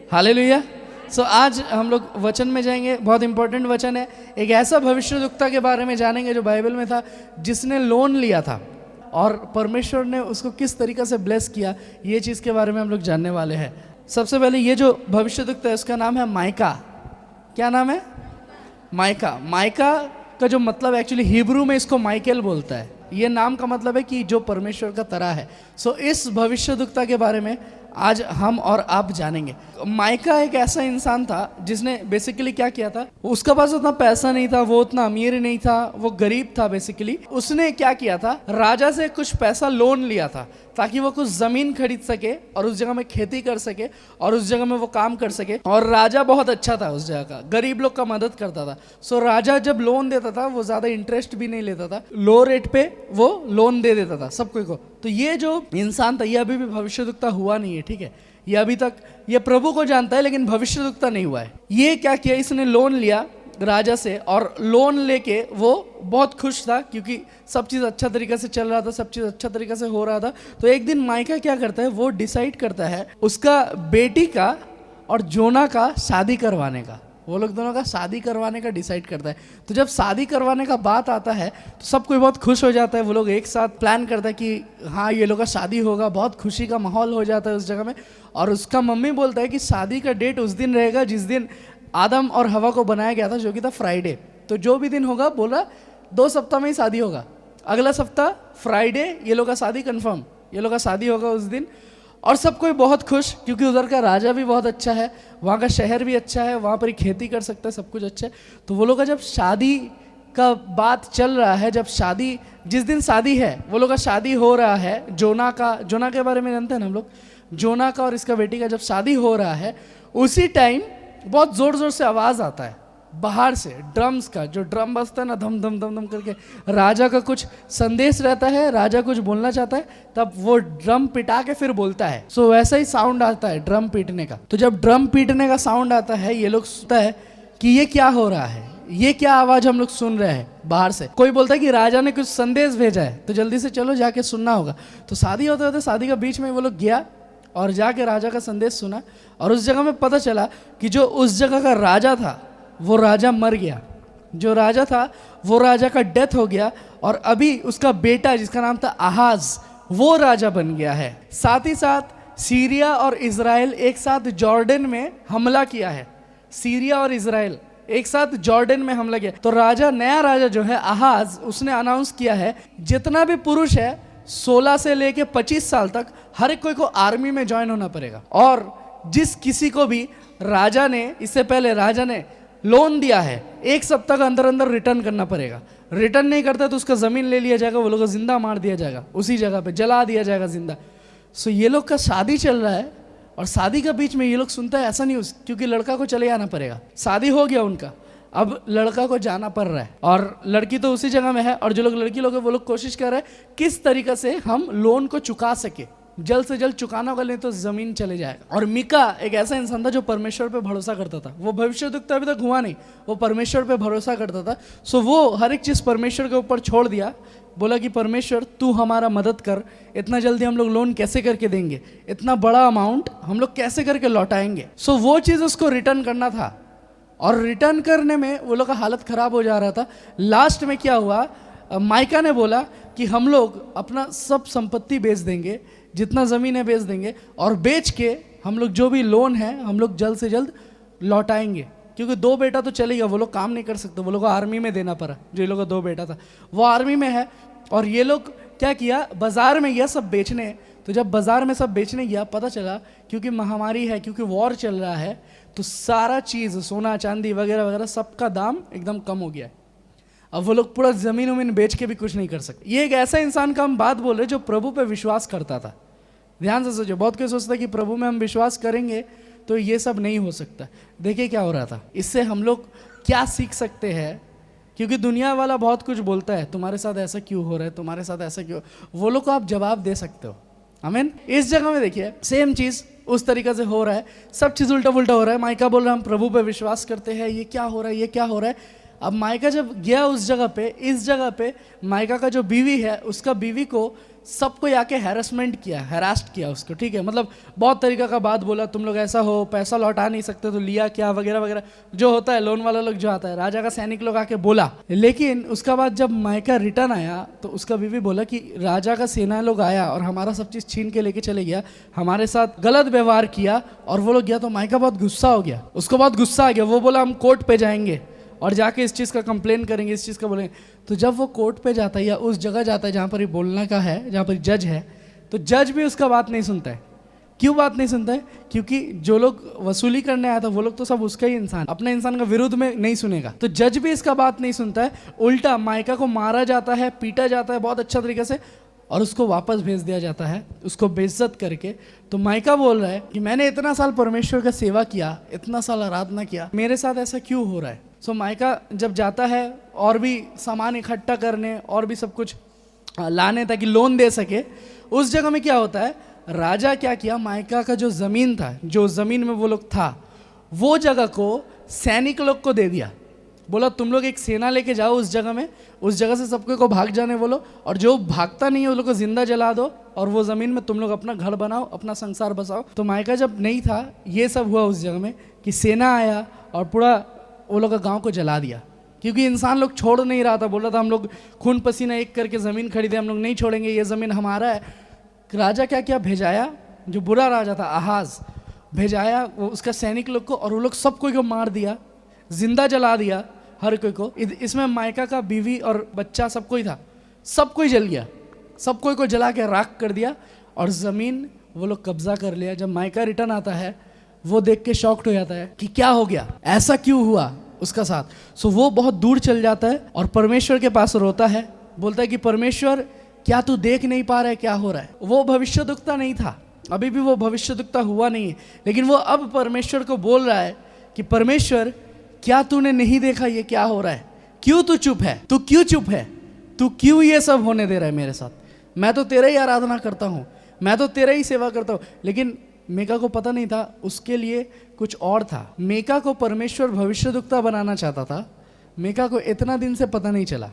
Hallelujah. सो आज हम लोग वचन में जाएंगे, बहुत इंपॉर्टेंट वचन है। एक ऐसा भविष्यद्वक्ता के बारे में जानेंगे जो बाइबल में था, जिसने लोन लिया था और परमेश्वर ने उसको किस तरीके से ब्लेस किया, ये चीज़ के बारे में हम लोग जानने वाले हैं। सबसे पहले ये जो भविष्यद्वक्ता है उसका नाम है माइका। क्या नाम है? माइका। माइका का जो मतलब एक्चुअली हिब्रू में इसको माइकेल बोलता है। ये नाम का मतलब है कि जो परमेश्वर का तरह है। सो इस भविष्यद्वक्ता के बारे में आज हम और आप जानेंगे। माइका एक ऐसा इंसान था जिसने बेसिकली क्या किया था, उसका पास उतना पैसा नहीं था, वो उतना अमीर नहीं था, वो गरीब था बेसिकली। उसने क्या किया था, राजा से कुछ पैसा लोन लिया था ताकि वो कुछ जमीन खरीद सके और उस जगह में खेती कर सके और उस जगह में वो काम कर सके। और राजा बहुत अच्छा था उस जगह का, गरीब लोग का मदद करता था। सो राजा जब लोन देता था वो ज्यादा इंटरेस्ट भी नहीं लेता था, लो रेट पे वो लोन दे देता था सब कोई को। तो ये जो इंसान था ये अभी भी भविष्यद्वक्ता हुआ नहीं है, ठीक है। ये अभी तक ये प्रभु को जानता है लेकिन भविष्यद्वक्ता नहीं हुआ है। ये क्या किया, इसने लोन लिया राजा से और लोन लेके वो बहुत खुश था क्योंकि सब चीज़ अच्छा तरीके से चल रहा था, सब चीज़ अच्छा तरीके से हो रहा था। तो एक दिन माइका क्या करता है, वो डिसाइड करता है उसका बेटी का और जोना का शादी करवाने का। वो लोग दोनों का शादी करवाने का डिसाइड करता है। तो जब शादी करवाने का बात आता है तो सब कोई बहुत खुश हो जाता है। वो लोग एक साथ प्लान करता है कि हाँ ये लोग का शादी होगा, बहुत खुशी का माहौल हो जाता है उस जगह में। और उसका मम्मी बोलता है कि शादी का डेट उस दिन रहेगा जिस दिन आदम और हवा को बनाया गया था, जो कि था फ्राइडे। तो जो भी दिन होगा बोला 2 सप्ताह में ही शादी होगा, अगला सप्ताह फ्राइडे ये लोग का शादी कंफर्म, ये लोग का शादी होगा उस दिन। और सब कोई बहुत खुश क्योंकि उधर का राजा भी बहुत अच्छा है, वहाँ का शहर भी अच्छा है, वहाँ पर ही खेती कर सकता है, सब कुछ अच्छा है। तो वो लोग का जब शादी का बात चल रहा है, जब शादी जिस दिन शादी है वो लोग का शादी हो रहा है, जोना के बारे में जानते हैं ना हम लोग, जोना का और इसका बेटी का जब शादी हो रहा है उसी टाइम बहुत जोर जोर से आवाज़ आता है बाहर से, ड्रम्स का। जो ड्रम बजता है ना धम धम धम धम करके, राजा का कुछ संदेश रहता है, राजा कुछ बोलना चाहता है, तब वो ड्रम पिटा के फिर बोलता है। सो वैसा ही साउंड आता है ड्रम पीटने का। तो जब ड्रम पीटने का साउंड आता है ये लोग सुनता है कि ये क्या हो रहा है, ये क्या आवाज हम लोग सुन रहे हैं बाहर से। कोई बोलता है कि राजा ने कुछ संदेश भेजा है, तो जल्दी से चलो जाके सुनना होगा। तो शादी होते होते शादी का बीच में वो लोग गया और जाके राजा का संदेश सुना। और उस जगह में पता चला कि जो उस जगह का राजा था वो राजा मर गया, जो राजा था वो राजा का डेथ हो गया और अभी उसका बेटा जिसका नाम था आहाज वो राजा बन गया है। साथ ही साथ सीरिया और इजराइल एक साथ जॉर्डन में हमला किया है, सीरिया और इजराइल एक साथ जॉर्डन में हमला किया। तो राजा, नया राजा जो है आहाज, उसने अनाउंस किया है जितना भी पुरुष है 16 से लेके 25 साल तक हर एक कोई को आर्मी में ज्वाइन होना पड़ेगा। और जिस किसी को भी राजा ने, इससे पहले राजा ने लोन दिया है, 1 सप्ताह के अंदर अंदर रिटर्न करना पड़ेगा। रिटर्न नहीं करता तो उसका जमीन ले लिया जाएगा, वो लोग को जिंदा मार दिया जाएगा, उसी जगह पे जला दिया जाएगा जिंदा। सो ये लोग का शादी चल रहा है और शादी के बीच में ये लोग सुनता है ऐसा न्यूज़, क्योंकि लड़का को चले आना पड़ेगा, शादी हो गया उनका, अब लड़का को जाना पड़ रहा है और लड़की तो उसी जगह में है। और जो लोग लड़की लोग हैं वो लोग कोशिश कर रहे हैं किस तरीके से हम लोन को चुका सके, जल्द से जल्द चुकाना होगा, नहीं तो जमीन चले जाएगा। और मीका एक ऐसा इंसान था जो परमेश्वर पे भरोसा करता था। वो भविष्यद्वक्ता अभी तक हुआ नहीं, वो परमेश्वर पे भरोसा करता था। सो वो हर एक चीज़ परमेश्वर के ऊपर छोड़ दिया, बोला कि परमेश्वर तू हमारा मदद कर, इतना जल्दी हम लोग लोन कैसे करके देंगे, इतना बड़ा अमाउंट हम लोग कैसे करके लौटाएंगे। सो वो चीज़ उसको रिटर्न करना था और रिटर्न करने में वो लोग का हालत ख़राब हो जा रहा था। लास्ट में क्या हुआ, माइका ने बोला कि हम लोग अपना सब संपत्ति बेच देंगे, जितना ज़मीन है बेच देंगे और बेच के हम लोग जो भी लोन है हम लोग जल्द से जल्द लौटाएंगे। क्योंकि 2 बेटा तो चलेगा, वो लोग काम नहीं कर सकते, वो लोग को आर्मी में देना पड़ा। जो ये लोग का 2 बेटा था वो आर्मी में है और ये लोग क्या किया, बाज़ार में गया सब बेचने। तो जब बाज़ार में सब बेचने गया पता चला क्योंकि महामारी है, क्योंकि वॉर चल रहा है, तो सारा चीज़ सोना चांदी वगैरह वगैरह सबका दाम एकदम कम हो गया है। अब वो लोग पूरा ज़मीन उमीन बेच के भी कुछ नहीं कर सकते। ये एक ऐसा इंसान का हम बात बोल रहे जो प्रभु पे विश्वास करता था। ध्यान से सोचो, बहुत कोई सोचता है कि प्रभु में हम विश्वास करेंगे तो ये सब नहीं हो सकता। देखिए क्या हो रहा था, इससे हम लोग क्या सीख सकते हैं, क्योंकि दुनिया वाला बहुत कुछ बोलता है, तुम्हारे साथ ऐसा क्यों हो रहा है, तुम्हारे साथ ऐसा क्यों, वो लोग को आप जवाब दे सकते हो। आमीन। इस जगह में देखिए सेम चीज़ उस तरीके से हो रहा है, सब चीज़ उल्टा पुल्टा हो रहा है। माइका बोल रहा है हम प्रभु पे विश्वास करते हैं, ये क्या हो रहा है, ये क्या हो रहा है। अब माइका जब गया उस जगह पे, इस जगह पे माइका का जो बीवी है उसका बीवी को सबको आके हैरेसमेंट किया, हैरास्ट किया उसको, ठीक है। मतलब बहुत तरीका का बात बोला, तुम लोग ऐसा हो, पैसा लौटा नहीं सकते तो लिया क्या, वगैरह वगैरह जो होता है, लोन वाला लोग जो आता है, राजा का सैनिक लोग आके बोला। लेकिन उसका बाद जब माइका रिटर्न आया तो उसका बीवी बोला कि राजा का सेना लोग आया और हमारा सब चीज़ छीन के लेके चले गया, हमारे साथ गलत व्यवहार किया और वो लोग गया। तो माइका बहुत गुस्सा हो गया, उसको बहुत गुस्सा आ गया। वो बोला हम कोर्ट पे जाएंगे और जाके इस चीज़ का कंप्लेन करेंगे, इस चीज़ का बोलेंगे। तो जब वो कोर्ट पे जाता है या उस जगह जाता है जहाँ पर ये बोलने का है, जहाँ पर जज है, तो जज भी उसका बात नहीं सुनता है। क्यों बात नहीं सुनता है? क्योंकि जो लोग वसूली करने आया था वो लोग तो सब उसका ही इंसान, अपने इंसान का विरुद्ध में नहीं सुनेगा। तो जज भी इसका बात नहीं सुनता है, उल्टा माइका को मारा जाता है, पीटा जाता है बहुत अच्छा तरीके से और उसको वापस भेज दिया जाता है, उसको बेइज्जत करके। तो माइका बोल रहा है कि मैंने इतना साल परमेश्वर का सेवा किया, इतना साल आराधना किया, मेरे साथ ऐसा क्यों हो रहा है। सो माइका जब जाता है और भी सामान इकट्ठा करने और भी सब कुछ लाने ताकि लोन दे सके, उस जगह में क्या होता है, राजा क्या किया, माइका का जो ज़मीन था, जो ज़मीन में वो लोग था, वो जगह को सैनिक लोग को दे दिया। बोला तुम लोग एक सेना लेके जाओ उस जगह में, उस जगह से सबको को भाग जाने बोलो और जो भागता नहीं है उन लोग को जिंदा जला दो और वो ज़मीन में तुम लोग अपना घर बनाओ, अपना संसार बसाओ। तो माइका जब नहीं था, ये सब हुआ उस जगह में कि सेना आया और पूरा वो लोग का गाँव को जला दिया, क्योंकि इंसान लोग छोड़ नहीं रहा था। बोल रहा था हम लोग खून पसीना एक करके ज़मीन खरीदे, हम लोग नहीं छोड़ेंगे, ये ज़मीन हमारा है। राजा क्या क्या भेजाया, जो बुरा राजा था आहाज, भेजाया वो उसका सैनिक लोग को और वो लोग सब कोई को मार दिया, जिंदा जला दिया हर कोई को। इसमें माइका का बीवी और बच्चा सब कोई था, सब कोई जल गया, सब कोई को जला के राख कर दिया और ज़मीन वो लोग कब्जा कर लिया। जब माइका रिटर्न आता है वो देख के शॉक्ड हो जाता है कि क्या हो गया, ऐसा क्यों हुआ उसका साथ। सो वो बहुत दूर चल जाता है और परमेश्वर के पास रोता है, बोलता है कि परमेश्वर क्या तू देख नहीं पा रहा है क्या हो रहा है। वो भविष्यद्वक्ता नहीं था, अभी भी वो भविष्यद्वक्ता हुआ नहीं है, लेकिन वो अब परमेश्वर को बोल रहा है कि परमेश्वर क्या तूने नहीं देखा ये क्या हो रहा है, क्यों तू चुप है, तू क्यों चुप है, तू क्यों ये सब होने दे रहा है मेरे साथ। मैं तो तेरा ही आराधना करता हूँ, मैं तो तेरा ही सेवा करता हूँ। लेकिन मीका को पता नहीं था उसके लिए कुछ और था। मीका को परमेश्वर भविष्यद्वक्ता बनाना चाहता था, मीका को इतना दिन से पता नहीं चला।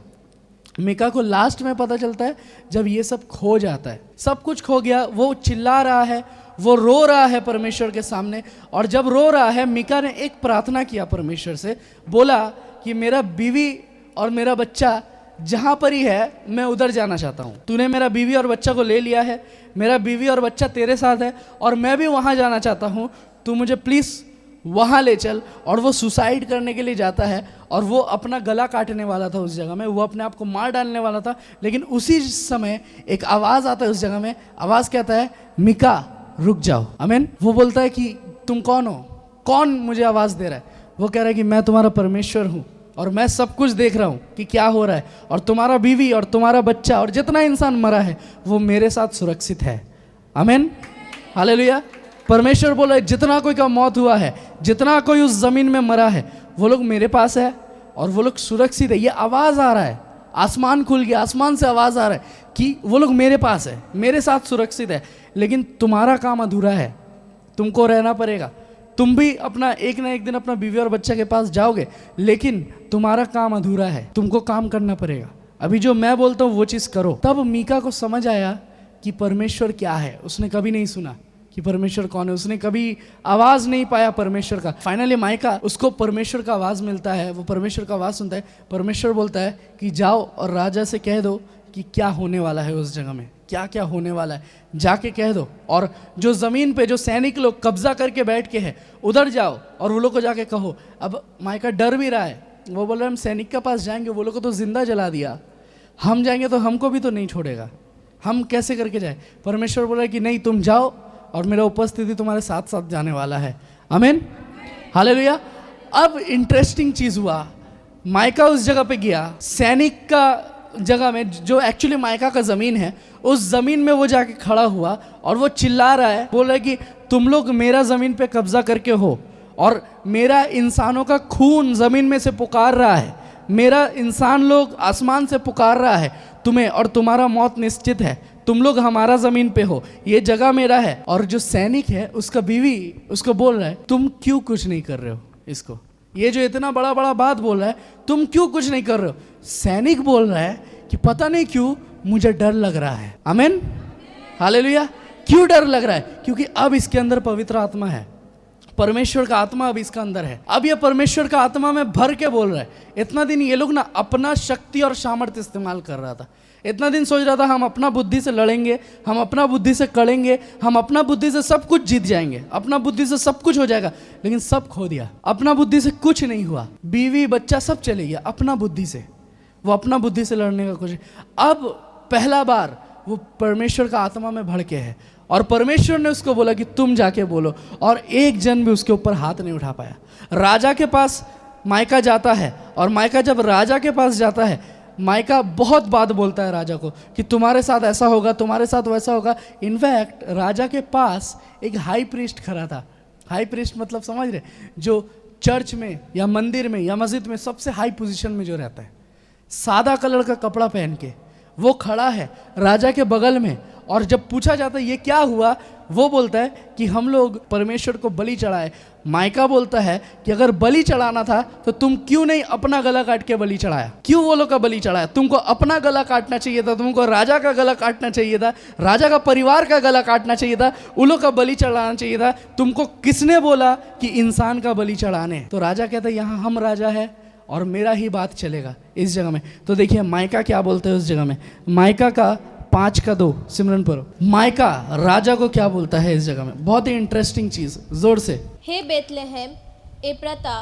मीका को लास्ट में पता चलता है जब ये सब खो जाता है, सब कुछ खो गया। वो चिल्ला रहा है, वो रो रहा है परमेश्वर के सामने, और जब रो रहा है मीका ने एक प्रार्थना किया परमेश्वर से, बोला कि मेरा बीवी और मेरा बच्चा जहाँ पर ही है मैं उधर जाना चाहता हूँ। तूने मेरा बीवी और बच्चा को ले लिया है, मेरा बीवी और बच्चा तेरे साथ है और मैं भी वहाँ जाना चाहता हूँ, तू मुझे प्लीज़ वहाँ ले चल। और वो सुसाइड करने के लिए जाता है और वो अपना गला काटने वाला था उस जगह में, वो अपने आप को मार डालने वाला था। लेकिन उसी समय एक आवाज़ आता है उस जगह में, आवाज़ कहता है मीका रुक जाओ। आमीन। वो बोलता है कि तुम कौन हो, कौन मुझे आवाज़ दे रहा है। वो कह रहा है कि मैं तुम्हारा परमेश्वर हूँ और मैं सब कुछ देख रहा हूँ कि क्या हो रहा है, और तुम्हारा बीवी और तुम्हारा बच्चा और जितना इंसान मरा है वो मेरे साथ सुरक्षित है। आमीन, हालेलुया। परमेश्वर बोल रहा है जितना कोई का मौत हुआ है, जितना कोई उस ज़मीन में मरा है, वो लोग मेरे पास है और वो लोग सुरक्षित है। ये आवाज़ आ रहा है, आसमान खुल गया, आसमान से आवाज़ आ रहा है कि वो लोग मेरे पास है, मेरे साथ सुरक्षित है। लेकिन तुम्हारा काम अधूरा है, तुमको रहना पड़ेगा। तुम भी अपना एक ना एक दिन अपना बीवी और बच्चा के पास जाओगे, लेकिन तुम्हारा काम अधूरा है, तुमको काम करना पड़ेगा। अभी जो मैं बोलता हूँ वो चीज़ करो। तब मीका को समझ आया कि परमेश्वर क्या है। उसने कभी नहीं सुना कि परमेश्वर कौन है, उसने कभी आवाज़ नहीं पाया परमेश्वर का। फाइनली माइका, उसको परमेश्वर का आवाज़ मिलता है, वो परमेश्वर का आवाज़ सुनता है। परमेश्वर बोलता है कि जाओ और राजा से कह दो कि क्या होने वाला है उस जगह में, क्या क्या होने वाला है, जाके कह दो। और जो ज़मीन पे जो सैनिक लोग कब्जा करके बैठ के हैं उधर जाओ और वो लोग को जाके कहो। अब माइका डर भी रहा है, वो बोल रहा है हम सैनिक के पास जाएंगे, वो लोग को तो जिंदा जला दिया, हम जाएंगे तो हमको भी तो नहीं छोड़ेगा, हम कैसे करके जाए। परमेश्वर बोल रहा है कि नहीं, तुम जाओ और मेरा उपस्थिति तुम्हारे साथ साथ जाने वाला है। आमीन, हालेलुया। अब इंटरेस्टिंग चीज़ हुआ, माइका उस जगह पे गया, सैनिक का जगह में जो एक्चुअली माइका का ज़मीन है, उस ज़मीन में वो जाके खड़ा हुआ और वो चिल्ला रहा है, बोल रहा है कि तुम लोग मेरा ज़मीन पे कब्जा करके हो और मेरा इंसानों का खून ज़मीन में से पुकार रहा है, मेरा इंसान लोग आसमान से पुकार रहा है तुम्हें, और तुम्हारा मौत निश्चित है। तुम लोग हमारा ज़मीन पे हो, ये जगह मेरा है। और जो सैनिक है उसका बीवी उसको बोल रहा है तुम क्यों कुछ नहीं कर रहे हो इसको, ये जो इतना बड़ा बड़ा बात बोल रहा है तुम क्यों कुछ नहीं कर रहे हो। सैनिक बोल रहा है कि पता नहीं क्यों मुझे डर लग रहा है। आमीन, हालेलुया। क्यों डर लग रहा है? क्योंकि अब इसके अंदर पवित्र आत्मा है, परमेश्वर का आत्मा अब इसका अंदर है। अब ये परमेश्वर का आत्मा में भर के बोल रहा है। इतना दिन ये लोग ना अपना शक्ति और सामर्थ्य इस्तेमाल कर रहा था। इतना दिन सोच रहा था हम अपना बुद्धि से लड़ेंगे, हम अपना बुद्धि से करेंगे, हम अपना बुद्धि से सब कुछ जीत जाएंगे, अपना बुद्धि से सब कुछ हो जाएगा। लेकिन सब खो दिया। अपना बुद्धि से कुछ नहीं हुआ। बीवी बच्चा सब चले गया अपना बुद्धि से। वो अपना बुद्धि से लड़ने का कोशिश। अब पहला बार वो परमेश्वर का आत्मा में भड़के है और परमेश्वर ने उसको बोला कि तुम जाके बोलो, और एक जन भी उसके ऊपर हाथ नहीं उठा पाया। राजा के पास मायका जाता है और मायका जब राजा के पास जाता है, मायका बहुत बात बोलता है राजा को कि तुम्हारे साथ ऐसा होगा, तुम्हारे साथ वैसा होगा। इनफैक्ट राजा के पास एक हाई प्रीस्ट खड़ा था। हाई प्रीस्ट मतलब समझ रहे, जो चर्च में या मंदिर में या मस्जिद में सबसे हाई पोजीशन में जो रहता है, सादा कलर का कपड़ा पहन के वो खड़ा है राजा के बगल में। और जब पूछा जाता है ये क्या हुआ, वो बोलता है कि हम लोग परमेश्वर को बलि चढ़ाए। मायका बोलता है कि अगर बलि चढ़ाना था तो तुम क्यों नहीं अपना गला काट के बलि चढ़ाया? क्यों वो लोग का बलि चढ़ाया? तुमको अपना गला काटना चाहिए था, तुमको राजा का गला काटना चाहिए था, राजा का परिवार का गला काटना चाहिए था, उन लोग का बलि चढ़ाना चाहिए था। तुमको किसने बोला कि इंसान का बलि चढ़ाने? तो राजा कहता है यहाँ हम राजा है और मेरा ही बात चलेगा इस जगह में। तो देखिए मायका क्या बोलते हैं उस जगह में। मायका का 5:2 सिमरन पढ़ो। मायका राजा को क्या बोलता है इस जगह में? बहुत ही इंटरेस्टिंग चीज, जोर से। हे बेतलेहम एफ्राता,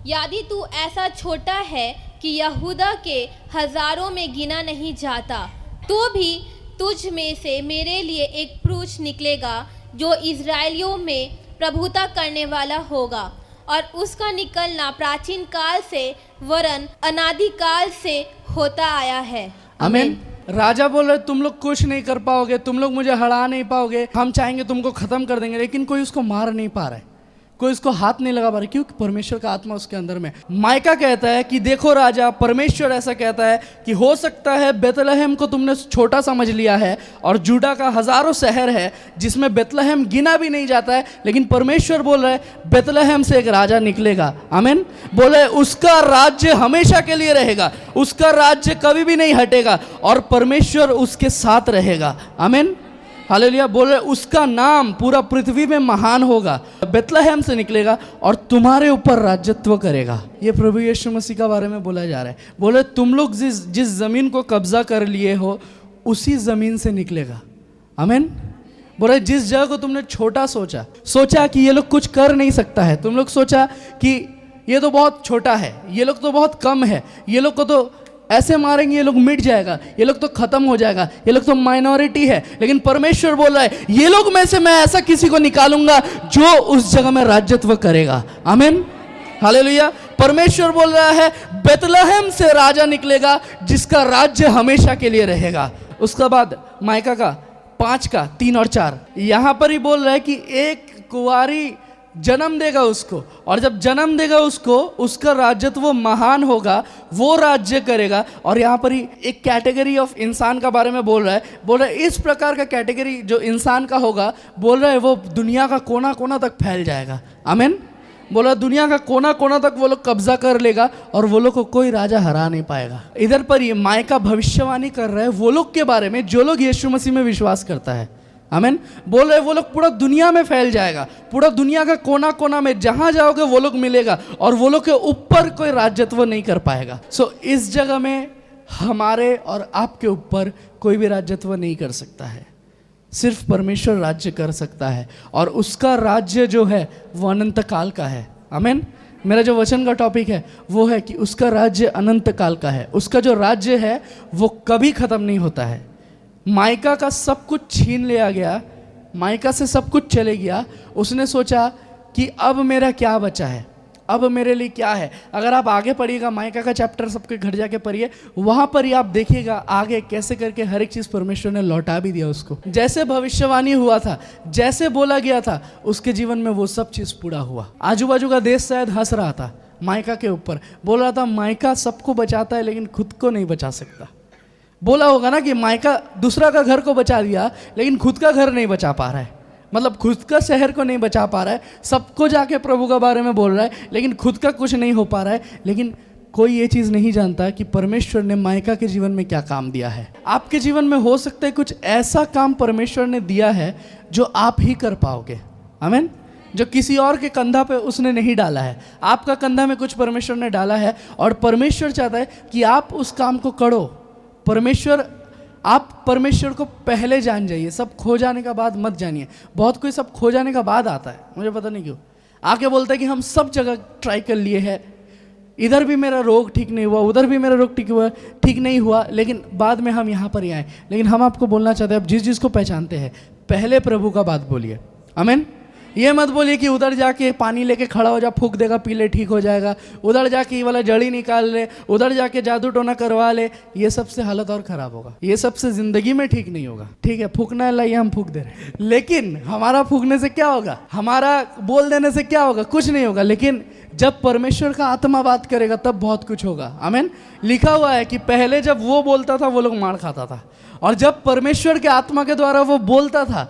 यदि तू ऐसा छोटा है कि यहूदा के हजारों में गिना नहीं जाता, तो भी तुझ में से मेरे लिए एक पुरुष निकलेगा जो इजराइलियों में प्रभुता करने वाला होगा, और उसका निकलना प्राचीन काल से वरन अनादिकाल से होता आया है। आमीन। राजा बोल रहे तुम लोग कुछ नहीं कर पाओगे, तुम लोग मुझे हरा नहीं पाओगे, हम चाहेंगे तुमको खत्म कर देंगे। लेकिन कोई उसको मार नहीं पा रहा है, कोई उसको हाथ नहीं लगा पा रहा, क्योंकि परमेश्वर का आत्मा उसके अंदर में। मायका कहता है कि देखो राजा, परमेश्वर ऐसा कहता है कि हो सकता है बेतलहम को तुमने छोटा समझ लिया है और जूडा का हजारों शहर है जिसमें बेतलहम गिना भी नहीं जाता है, लेकिन परमेश्वर बोल रहा है बेतलहम से एक राजा निकलेगा। आमीन। बोले उसका राज्य हमेशा के लिए रहेगा, उसका राज्य कभी भी नहीं हटेगा और परमेश्वर उसके साथ रहेगा। आमीन, हालेलुया। बोल रहे उसका नाम पूरा पृथ्वी में महान होगा, बेतलहम से निकलेगा और तुम्हारे ऊपर राज्यत्व करेगा। ये प्रभु यीशु मसीह का बारे में बोला जा रहा है। बोले तुम लोग जिस जमीन को कब्जा कर लिए हो उसी जमीन से निकलेगा। आमीन। बोले जिस जगह को तुमने छोटा सोचा कि ये लोग कुछ कर नहीं सकता है, तुम लोग सोचा कि ये तो बहुत छोटा है, ये लोग तो बहुत कम है, ये लोग को तो ऐसे मारेंगे ये लोग मिट जाएगा, ये लोग तो खत्म हो जाएगा, ये लोग तो माइनॉरिटी है। लेकिन परमेश्वर बोल रहा है ये लोग में से मैं ऐसा किसी को निकालूंगा जो उस जगह में राज्यत्व करेगा। आमीन, हालेलुया। परमेश्वर बोल रहा है बेतलहम से राजा निकलेगा जिसका राज्य हमेशा के लिए रहेगा। उसके बाद मायका का 5:3 और 4 यहां पर ही बोल रहा है कि एक कुंवारी जन्म देगा उसको, और जब जन्म देगा उसको उसका राज्यत्व वो महान होगा, वो राज्य करेगा। और यहाँ पर ही एक कैटेगरी ऑफ इंसान का बारे में बोल रहा है इस प्रकार का कैटेगरी जो इंसान का होगा, बोल रहा है वो दुनिया का कोना कोना तक फैल जाएगा। आमीन। बोला दुनिया का कोना कोना तक वो लोग कब्जा कर लेगा और वो लोग को कोई राजा हरा नहीं पाएगा। इधर पर ये मायका भविष्यवाणी कर रहा है वो लोग के बारे में जो लोग यीशु मसीह में विश्वास करता है। आमीन। बोल रहे वो लोग पूरा दुनिया में फैल जाएगा, पूरा दुनिया का कोना कोना में जहां जाओगे वो लोग मिलेगा और वो लोग के ऊपर कोई राज्यत्व नहीं कर पाएगा। सो इस जगह में हमारे और आपके ऊपर कोई भी राज्यत्व नहीं कर सकता है, सिर्फ परमेश्वर राज्य कर सकता है और उसका राज्य जो है वो अनंत काल का है। आमीन। मेरा जो वचन का टॉपिक है वो है कि उसका राज्य अनंत काल का है, उसका जो राज्य है वो कभी खत्म नहीं होता है। मायका का सब कुछ छीन लिया गया, मायका से सब कुछ चले गया। उसने सोचा कि अब मेरा क्या बचा है, अब मेरे लिए क्या है। अगर आप आगे पढ़िएगा मायका का चैप्टर सबके घर जाके पढ़िए, वहाँ पर ही आप देखिएगा आगे कैसे करके हर एक चीज़ परमेश्वर ने लौटा भी दिया उसको। जैसे भविष्यवाणी हुआ था, जैसे बोला गया था, उसके जीवन में वो सब चीज़ पूरा हुआ। आजू बाजू का देश शायद हंस रहा था मायका के ऊपर, बोल रहा था मायका सबको बचाता है लेकिन खुद को नहीं बचा सकता। बोला होगा ना कि मायका दूसरा का घर को बचा दिया लेकिन खुद का घर नहीं बचा पा रहा है, मतलब खुद का शहर को नहीं बचा पा रहा है। सबको जाके प्रभु के बारे में बोल रहा है लेकिन खुद का कुछ नहीं हो पा रहा है। लेकिन कोई ये चीज़ नहीं जानता कि परमेश्वर ने माइका के जीवन में क्या काम दिया है। आपके जीवन में हो सकता है कुछ ऐसा काम परमेश्वर ने दिया है जो आप ही कर पाओगे, आमीन, जो किसी और के कंधा पे उसने नहीं डाला है। आपका कंधा में कुछ परमेश्वर ने डाला है और परमेश्वर चाहता है कि आप उस काम को करो। आप परमेश्वर को पहले जान जाइए, सब खो जाने का बाद मत जानिए। बहुत कोई सब खो जाने का बाद आता है, मुझे पता नहीं क्यों, आके बोलता है कि हम सब जगह ट्राई कर लिए हैं, इधर भी मेरा रोग ठीक नहीं हुआ, उधर भी मेरा रोग ठीक नहीं हुआ, लेकिन बाद में हम यहाँ पर ही आए। लेकिन हम आपको बोलना चाहते हैं, आप जिस जिसको पहचानते हैं पहले प्रभु का बात बोलिए, आमीन। ये मत बोलिए कि उधर जाके पानी लेके खड़ा हो जा, फूक देगा, पी ले, ठीक हो जाएगा, उधर जाके ये वाला जड़ी निकाल ले, उधर जाके जादू टोना करवा ले। ये सबसे हालत और ख़राब होगा, ये सबसे ज़िंदगी में ठीक नहीं होगा। ठीक है, फूकना है लाइए, हम फूक दे रहे हैं, लेकिन हमारा फूकने से क्या होगा, हमारा बोल देने से क्या होगा, कुछ नहीं होगा। लेकिन जब परमेश्वर का आत्मा बात करेगा तब बहुत कुछ होगा, आमीन। लिखा हुआ है कि पहले जब वो बोलता था वो लोग मार खाता था, और जब परमेश्वर के आत्मा के द्वारा वो बोलता था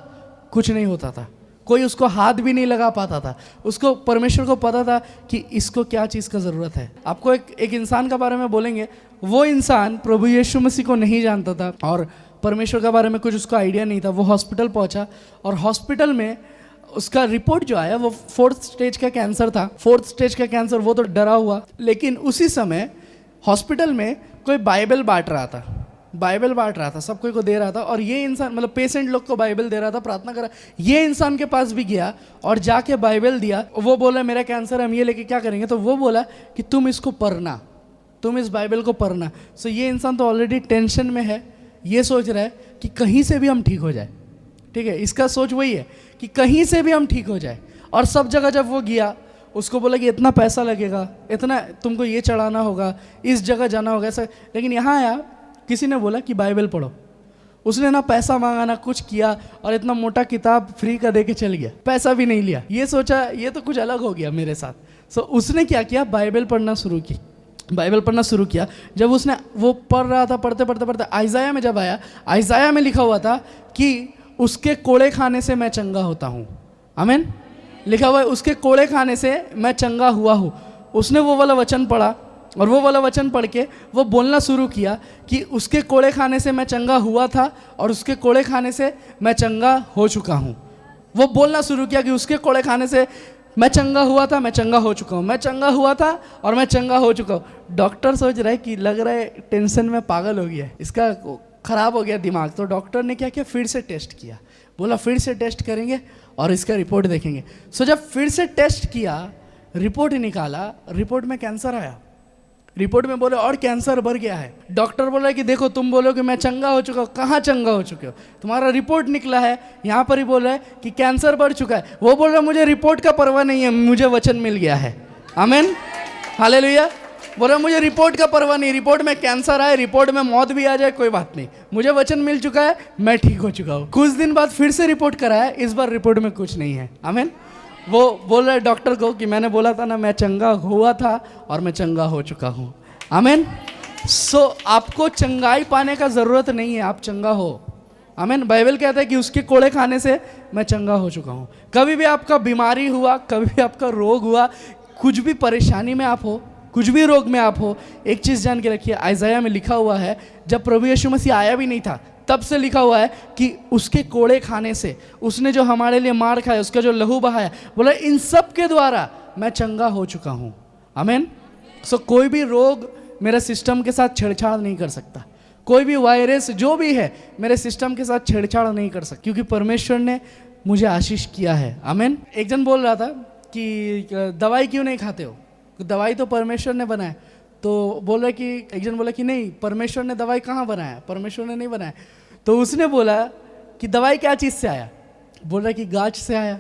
कुछ नहीं होता था, कोई उसको हाथ भी नहीं लगा पाता था। उसको, परमेश्वर को पता था कि इसको क्या चीज़ का ज़रूरत है। आपको एक इंसान के बारे में बोलेंगे, वो इंसान प्रभु यीशु मसीह को नहीं जानता था और परमेश्वर के बारे में कुछ उसका आइडिया नहीं था। वो हॉस्पिटल पहुंचा और हॉस्पिटल में उसका रिपोर्ट जो आया वो 4th स्टेज का कैंसर था। 4th स्टेज का कैंसर, वो तो डरा हुआ। लेकिन उसी समय हॉस्पिटल में कोई बाइबल बांट रहा था, सब कोई को दे रहा था, और ये इंसान, मतलब पेशेंट लोग को बाइबल दे रहा था, प्रार्थना कर रहा। ये इंसान के पास भी गया और जाके बाइबल दिया। वो बोला मेरा कैंसर, हम ये लेके क्या करेंगे। तो वो बोला कि तुम इसको पढ़ना, तुम इस बाइबल को पढ़ना। सो ये इंसान तो ऑलरेडी टेंशन में है, ये सोच रहा है कि कहीं से भी हम ठीक हो जाए। ठीक है, इसका सोच वही है कि कहीं से भी हम ठीक हो जाए। और सब जगह जब वो गया, उसको बोला कि इतना पैसा लगेगा, इतना तुमको ये चढ़ाना होगा, इस जगह जाना होगा, ऐसा। लेकिन यहाँ आया, किसी ने बोला कि बाइबल पढ़ो। उसने ना पैसा मांगा ना कुछ किया, और इतना मोटा किताब फ्री का दे के चल गया, पैसा भी नहीं लिया। ये सोचा ये तो कुछ अलग हो गया मेरे साथ। सो उसने क्या किया, बाइबल पढ़ना शुरू किया। जब उसने वो पढ़ रहा था, पढ़ते आइज़ाया में जब आया, आइज़ाया में लिखा हुआ था कि उसके कोड़े खाने से मैं चंगा होता हूँ, आमीन। लिखा हुआ है उसके कोड़े खाने से मैं चंगा हुआ हूँ। उसने वो वाला वचन पढ़ा, और वो वाला वचन पढ़ के वो बोलना शुरू किया कि उसके कोड़े खाने से मैं चंगा हुआ था और उसके कोड़े खाने से मैं चंगा हो चुका हूँ। वो बोलना शुरू किया कि उसके कोड़े खाने से मैं चंगा हुआ था, मैं चंगा हो चुका हूँ, मैं चंगा हुआ था और मैं चंगा हो चुका हूँ। डॉक्टर सोच रहा है कि लग रहा है टेंशन में पागल हो गया है, इसका ख़राब हो गया दिमाग। तो डॉक्टर ने क्या किया, फिर से टेस्ट किया। बोला फिर से टेस्ट करेंगे और इसका रिपोर्ट देखेंगे। सो जब फिर से टेस्ट किया, रिपोर्ट निकाला, रिपोर्ट में कैंसर आया। रिपोर्ट में बोले और कैंसर बढ़ गया है। डॉक्टर बोल रहा है कि देखो, तुम बोलो कि मैं चंगा हो चुका हूँ, कहाँ चंगा हो चुके हो, तुम्हारा रिपोर्ट निकला है, यहाँ पर ही बोल रहा है कि कैंसर बढ़ चुका है। वो बोल रहा है मुझे रिपोर्ट का परवाह नहीं है, मुझे वचन मिल गया है, आमीन, हालेलुया। बोल रहा मुझे रिपोर्ट का परवाह नहीं, रिपोर्ट में कैंसर आए, रिपोर्ट में मौत भी आ जाए, कोई बात नहीं, मुझे वचन मिल चुका है, मैं ठीक हो चुका हूँ। कुछ दिन बाद फिर से रिपोर्ट कराया, इस बार रिपोर्ट में कुछ नहीं है, आमीन। वो बोल रहा है डॉक्टर को कि मैंने बोला था ना, मैं चंगा हुआ था और मैं चंगा हो चुका हूँ, आमीन। सो आपको चंगाई पाने का ज़रूरत नहीं है, आप चंगा हो, आमीन। बाइबल कहता है कि उसके कोड़े खाने से मैं चंगा हो चुका हूँ। कभी भी आपका बीमारी हुआ, कभी भी आपका रोग हुआ, कुछ भी परेशानी में आप हो, कुछ भी रोग में आप हो, एक चीज़ जान के रखिए, आइज़ाया में लिखा हुआ है, जब प्रभु यीशु मसीह आया भी नहीं था तब से लिखा हुआ है कि उसके कोड़े खाने से, उसने जो हमारे लिए मार खाया, उसका जो लहू बहाया, बोला इन सब के द्वारा मैं चंगा हो चुका हूँ, आमीन। सो कोई भी रोग मेरे सिस्टम के साथ छेड़छाड़ नहीं कर सकता, कोई भी वायरस जो भी है मेरे सिस्टम के साथ छेड़छाड़ नहीं कर सकता, क्योंकि परमेश्वर ने मुझे आशीष किया है, आमीन। एक जन बोल रहा था कि दवाई क्यों नहीं खाते हो, दवाई तो परमेश्वर ने बनाया। तो बोल रहा कि एक जन बोला कि नहीं, परमेश्वर ने दवाई कहाँ बनाया, परमेश्वर ने नहीं बनाया। तो उसने बोला कि दवाई क्या चीज़ से आया, बोल रहा कि गाछ से आया।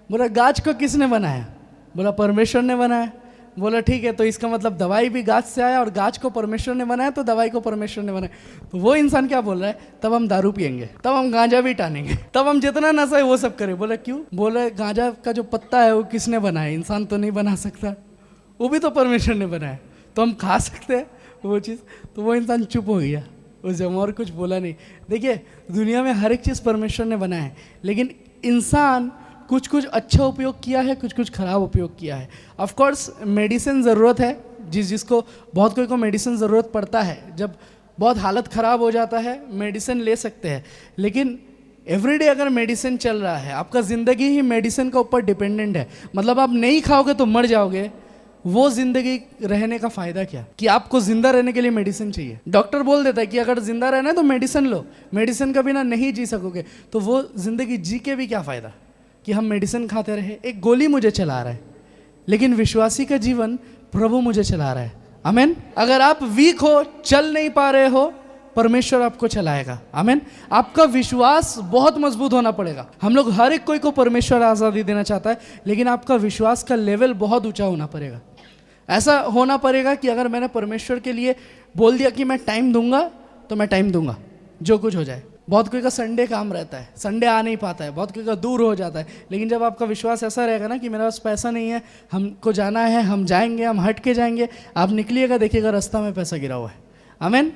बोला गाछ को किसने बनाया, बोला परमेश्वर ने बनाया। बोला ठीक है, तो इसका मतलब दवाई भी गाछ से आया और गाछ को परमेश्वर ने बनाया, तो दवाई को परमेश्वर ने बनाया। तो वो इंसान क्या बोल रहा है, तब हम दारू पियेंगे, तब हम गांजा भी टानेंगे, तब हम जितना नशा है वो सब करें। बोला क्यों, बोला गांजा का जो पत्ता है वो किसने बनाया, इंसान तो नहीं बना सकता, वो भी तो परमेश्वर ने बनाया, तो हम खा सकते हैं वो चीज़। तो वो इंसान चुप हो गया, उस जम और कुछ बोला नहीं। देखिए दुनिया में हर एक चीज़ परमेश्वर ने बनाया है, लेकिन इंसान कुछ कुछ अच्छा उपयोग किया है, कुछ कुछ खराब उपयोग किया है। ऑफ कोर्स मेडिसिन ज़रूरत है, जिसको बहुत कोई को मेडिसिन ज़रूरत पड़ता है, जब बहुत हालत ख़राब हो जाता है मेडिसिन ले सकते हैं। लेकिन एवरीडे अगर मेडिसिन चल रहा है, आपका ज़िंदगी ही मेडिसिन के ऊपर डिपेंडेंट है, मतलब आप नहीं खाओगे तो मर जाओगे, वो ज़िंदगी रहने का फ़ायदा क्या? कि आपको ज़िंदा रहने के लिए मेडिसिन चाहिए। डॉक्टर बोल देता है कि अगर ज़िंदा रहना है तो मेडिसिन लो, मेडिसिन के बिना नहीं जी सकोगे, तो वो ज़िंदगी जी के भी क्या फ़ायदा कि हम मेडिसिन खाते रहे। एक गोली मुझे चला रहा है, लेकिन विश्वासी का जीवन प्रभु मुझे चला रहा है। आमीन। अगर आप वीक हो, चल नहीं पा रहे हो, परमेश्वर आपको चलाएगा। आमीन। आपका विश्वास बहुत मजबूत होना पड़ेगा। हम लोग हर एक कोई को परमेश्वर आज़ादी देना चाहता है, लेकिन आपका विश्वास का लेवल बहुत ऊंचा होना पड़ेगा। ऐसा होना पड़ेगा कि अगर मैंने परमेश्वर के लिए बोल दिया कि मैं टाइम दूंगा, तो मैं टाइम दूंगा, जो कुछ हो जाए। बहुत कोई का संडे काम रहता है, संडे आ नहीं पाता है, बहुत कोई का दूर हो जाता है, लेकिन जब आपका विश्वास ऐसा रहेगा ना कि मेरे पास पैसा नहीं है, हमको जाना है, हम जाएंगे, हम हट के जाएंगे, आप निकलिएगा, देखिएगा रास्ता में पैसा गिरा हुआ है। आमीन।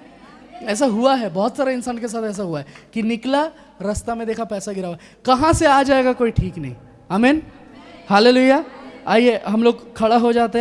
ऐसा हुआ है, बहुत सारे इंसान के साथ ऐसा हुआ है कि निकला, रास्ता में देखा पैसा गिरा हुआ है, कहाँ से आ जाएगा कोई ठीक नहीं। आमीन। हालेलुया। आइए हम लोग खड़ा हो जाते हैं।